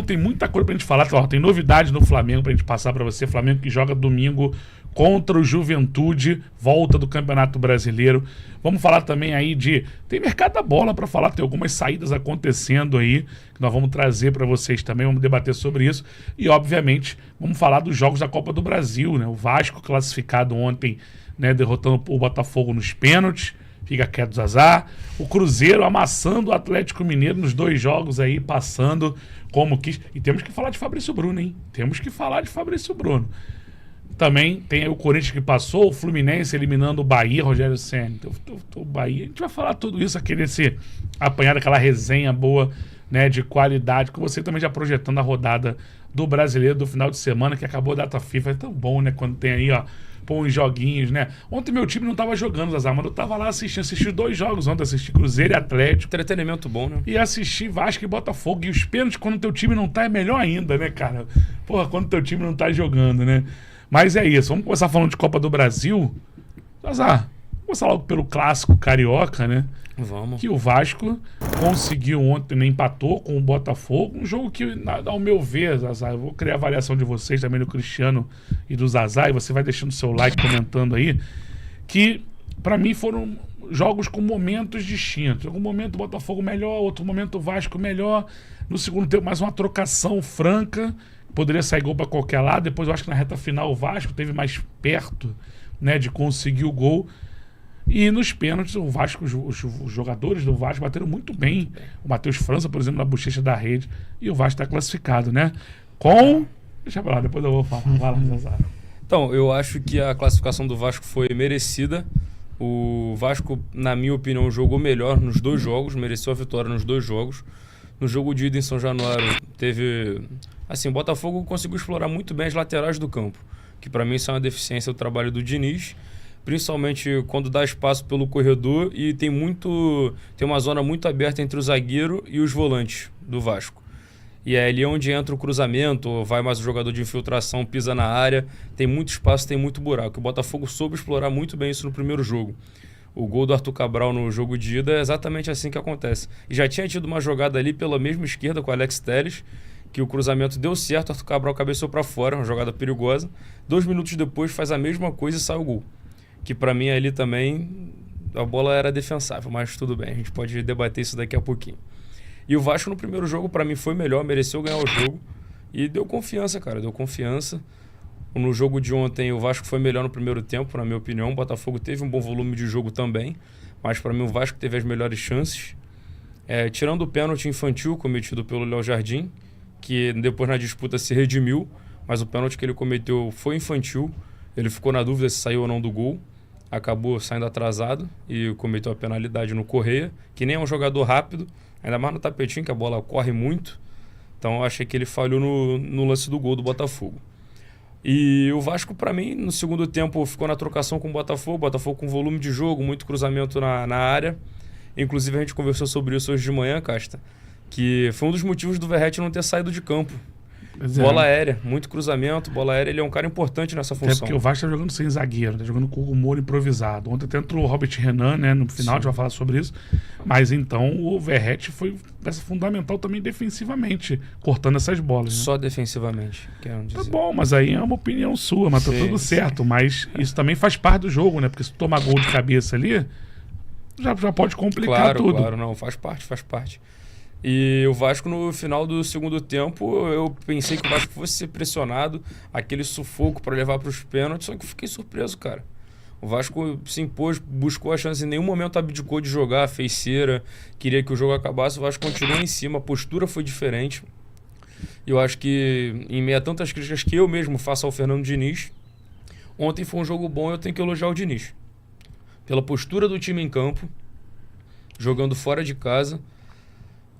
Então tem muita coisa pra gente falar. Ó, tem novidades no Flamengo pra gente passar pra você. Flamengo que joga domingo contra o Juventude, volta do Campeonato Brasileiro. Vamos falar também aí de... Tem mercado da bola pra falar, tem algumas saídas acontecendo aí, que nós vamos trazer pra vocês também, vamos debater sobre isso. E, obviamente, vamos falar dos jogos da Copa do Brasil, né? O Vasco classificado ontem, né, derrotando o Botafogo nos pênaltis. Fica quieto, Zazá. O Cruzeiro amassando o Atlético Mineiro nos 2 jogos aí, passando como quis. E temos que falar de Fabrício Bruno, hein? Temos que falar de Fabrício Bruno. Também tem aí o Corinthians que passou, o Fluminense eliminando o Bahia, Rogério Ceni. O Bahia, a gente vai falar tudo isso aqui nesse apanhado, aquela resenha boa, né, de qualidade, com você também já projetando a rodada do Brasileiro do final de semana, que acabou a data FIFA. É tão bom, né, quando tem aí, ó, uns joguinhos, né? Ontem meu time não tava jogando, Zazar, mas eu tava lá assisti 2 jogos ontem, assisti Cruzeiro e Atlético. Entretenimento bom, né? E assisti Vasco e Botafogo. E os pênaltis, quando teu time não tá, é melhor ainda, né, cara? Porra, quando teu time não tá jogando, né? Mas é isso, vamos começar falando de Copa do Brasil. Zazar, vamos começar logo pelo clássico carioca, né? Vamos. Que o Vasco conseguiu ontem, né, empatou com o Botafogo. Um jogo que, ao meu ver, Zazar, eu vou criar a avaliação de vocês também, do Cristiano e do Zazar, e você vai deixando seu like, comentando aí, que pra mim foram jogos com momentos distintos. Em algum momento o Botafogo melhor, outro momento o Vasco melhor. No segundo tempo, mais uma trocação franca. Poderia sair gol pra qualquer lado. Depois eu acho que na reta final o Vasco teve mais perto, né, de conseguir o gol. E nos pênaltis, o Vasco, os jogadores do Vasco bateram muito bem. O Matheus França, por exemplo, na bochecha da rede. E o Vasco está classificado, né? Com... Deixa pra lá, depois eu vou falar. Vai lá, Zazar. Então, eu acho que a classificação do Vasco foi merecida. O Vasco, na minha opinião, jogou melhor nos 2 jogos. Mereceu a vitória nos 2 jogos. No jogo de ida em São Januário, teve... Assim, o Botafogo conseguiu explorar muito bem as laterais do campo. Que para mim isso é uma deficiência do trabalho do Diniz. Principalmente quando dá espaço pelo corredor e tem uma zona muito aberta entre o zagueiro e os volantes do Vasco. E é ali onde entra o cruzamento, vai mais o jogador de infiltração, pisa na área, tem muito espaço, tem muito buraco. O Botafogo soube explorar muito bem isso no primeiro jogo. O gol do Arthur Cabral no jogo de ida é exatamente assim que acontece. E já tinha tido uma jogada ali pela mesma esquerda com o Alex Telles, que o cruzamento deu certo, o Arthur Cabral cabeceou para fora, uma jogada perigosa. 2 minutos depois faz a mesma coisa e sai o gol. Que para mim ali também a bola era defensável, mas tudo bem, a gente pode debater isso daqui a pouquinho. E o Vasco no primeiro jogo para mim foi melhor, mereceu ganhar o jogo e deu confiança, cara, deu confiança. No jogo de ontem o Vasco foi melhor no primeiro tempo, na minha opinião. O Botafogo teve um bom volume de jogo também, mas para mim o Vasco teve as melhores chances. Tirando o pênalti infantil cometido pelo Léo Jardim, que depois na disputa se redimiu, mas o pênalti que ele cometeu foi infantil. Ele ficou na dúvida se saiu ou não do gol. Acabou saindo atrasado e cometeu a penalidade no Correia, que nem é um jogador rápido, ainda mais no tapetinho, que a bola corre muito. Então eu achei que ele falhou no lance do gol do Botafogo. E o Vasco, para mim, no segundo tempo ficou na trocação com o Botafogo com volume de jogo, muito cruzamento na área. Inclusive a gente conversou sobre isso hoje de manhã, Casta, que foi um dos motivos do Verratti não ter saído de campo. Bola aérea, muito cruzamento, bola aérea, ele é um cara importante nessa função. Até porque o Vasco tá jogando sem zagueiro, tá jogando com o Moro improvisado. Ontem até entrou o Robert Renan, né, no final. Sim. A gente vai falar sobre isso. Mas então o Verratti foi peça fundamental também defensivamente, cortando essas bolas, né? Só defensivamente, quero dizer. Tá bom, mas aí é uma opinião sua, mas tá tudo certo. Mas isso também faz parte do jogo, né? Porque se tu tomar gol de cabeça ali, já pode complicar tudo. Claro, não, faz parte. E o Vasco, no final do segundo tempo, eu pensei que o Vasco fosse ser pressionado, aquele sufoco para levar para os pênaltis, só que eu fiquei surpreso, cara. O Vasco se impôs, buscou a chance, em nenhum momento abdicou de jogar, fez cera, queria que o jogo acabasse, o Vasco continuou em cima, a postura foi diferente. E eu acho que, em meio a tantas críticas que eu mesmo faço ao Fernando Diniz, ontem foi um jogo bom e eu tenho que elogiar o Diniz. Pela postura do time em campo, jogando fora de casa,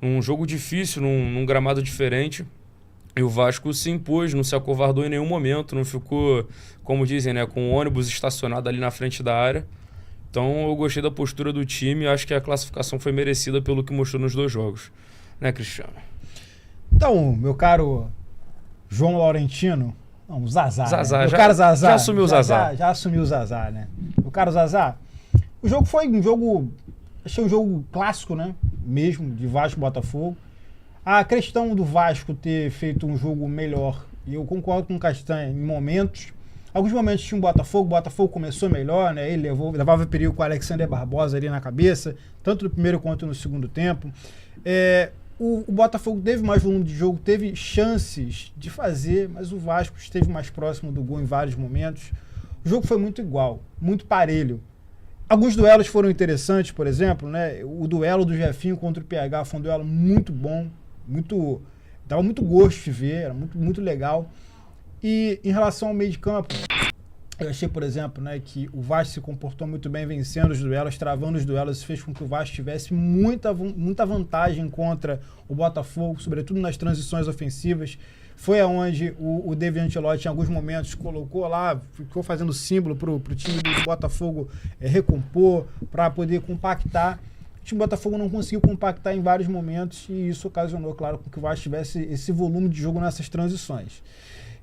um jogo difícil, num gramado diferente, e o Vasco se impôs, não se acovardou em nenhum momento, não ficou, como dizem, né, com o ônibus estacionado ali na frente da área. Então eu gostei da postura do time e acho que a classificação foi merecida pelo que mostrou nos 2 jogos. Né, Cristiano? Então, meu caro João Laurentino, não, o Zazar. Zazar, né? Zazar. Já assumiu o Zazar. Já assumiu o Zazar, né? Meu caro Zazar, o jogo foi um jogo, achei um jogo clássico, né? Mesmo, de Vasco e Botafogo. A questão do Vasco ter feito um jogo melhor, e eu concordo com o Castanha em momentos. Alguns momentos tinha o Botafogo começou melhor, né? Ele levava perigo com o Alexander Barbosa ali na cabeça, tanto no primeiro quanto no segundo tempo. O Botafogo teve mais volume de jogo, teve chances de fazer, mas o Vasco esteve mais próximo do gol em vários momentos. O jogo foi muito igual, muito parelho. Alguns duelos foram interessantes, por exemplo, né? O duelo do Jefinho contra o PH foi um duelo muito bom, dava muito gosto de ver, era muito legal. E em relação ao meio de campo, eu achei, por exemplo, né, que o Vasco se comportou muito bem vencendo os duelos, travando os duelos, isso fez com que o Vasco tivesse muita vantagem contra o Botafogo, sobretudo nas transições ofensivas. Foi aonde o David Ancelotti, em alguns momentos, colocou lá, ficou fazendo símbolo para o time do Botafogo recompor, para poder compactar. O time do Botafogo não conseguiu compactar em vários momentos e isso ocasionou, claro, que o Vasco tivesse esse volume de jogo nessas transições.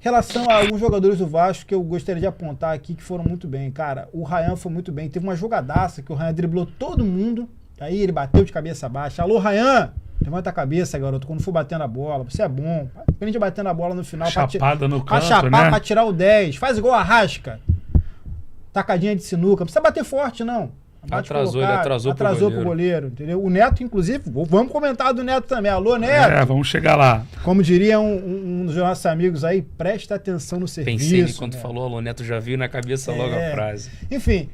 Em relação a alguns jogadores do Vasco que eu gostaria de apontar aqui que foram muito bem, cara, o Ryan foi muito bem, teve uma jogadaça que o Ryan driblou todo mundo, aí ele bateu de cabeça baixa. Alô, Ryan, levanta a cabeça, garoto, quando for batendo a bola, você é bom, aprende batendo a bola no final, chapada no canto, pra chapar, né? pra tirar o 10, faz igual a Rasca, tacadinha de sinuca, não precisa bater forte não. Ele atrasou pro goleiro, entendeu? O Neto, inclusive, vamos comentar do Neto também. Alô, Neto? Vamos chegar lá. Como diria um dos nossos amigos aí, presta atenção no serviço. Pensei enquanto falou, alô, Neto já viu na cabeça logo a frase. Enfim,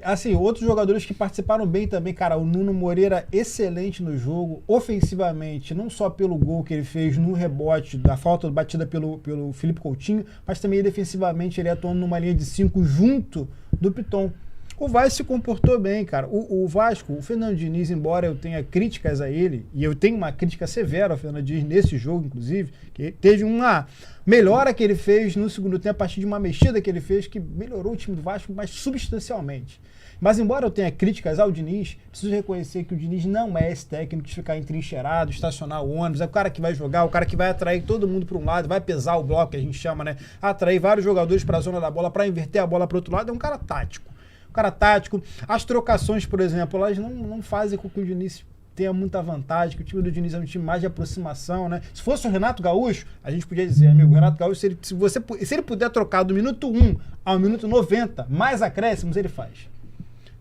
assim, outros jogadores que participaram bem também, cara, o Nuno Moreira, excelente no jogo, ofensivamente, não só pelo gol que ele fez no rebote, da falta batida pelo Felipe Coutinho, mas também defensivamente ele atuando numa linha de 5 junto do Piton. O Vasco se comportou bem, cara. O Vasco, o Fernando Diniz, embora eu tenha críticas a ele, e eu tenho uma crítica severa ao Fernando Diniz nesse jogo, inclusive, que teve uma melhora que ele fez no segundo tempo, a partir de uma mexida que ele fez, que melhorou o time do Vasco, mas substancialmente. Mas embora eu tenha críticas ao Diniz, preciso reconhecer que o Diniz não é esse técnico de ficar entrincheirado, estacionar o ônibus, é o cara que vai jogar, o cara que vai atrair todo mundo para um lado, vai pesar o bloco, que a gente chama, né? Atrair vários jogadores para a zona da bola, para inverter a bola para o outro lado, é um cara tático. Cara tático, as trocações, por exemplo, elas não fazem com que o Diniz tenha muita vantagem, que o time do Diniz é um time mais de aproximação, né? Se fosse o Renato Gaúcho, a gente podia dizer, amigo, o Renato Gaúcho, se ele puder trocar do minuto 1 ao minuto 90, mais acréscimos, ele faz.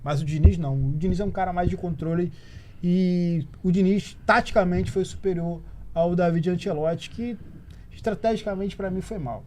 Mas o Diniz não, o Diniz é um cara mais de controle e o Diniz, taticamente, foi superior ao David Ancelotti, que estrategicamente, para mim, foi mal.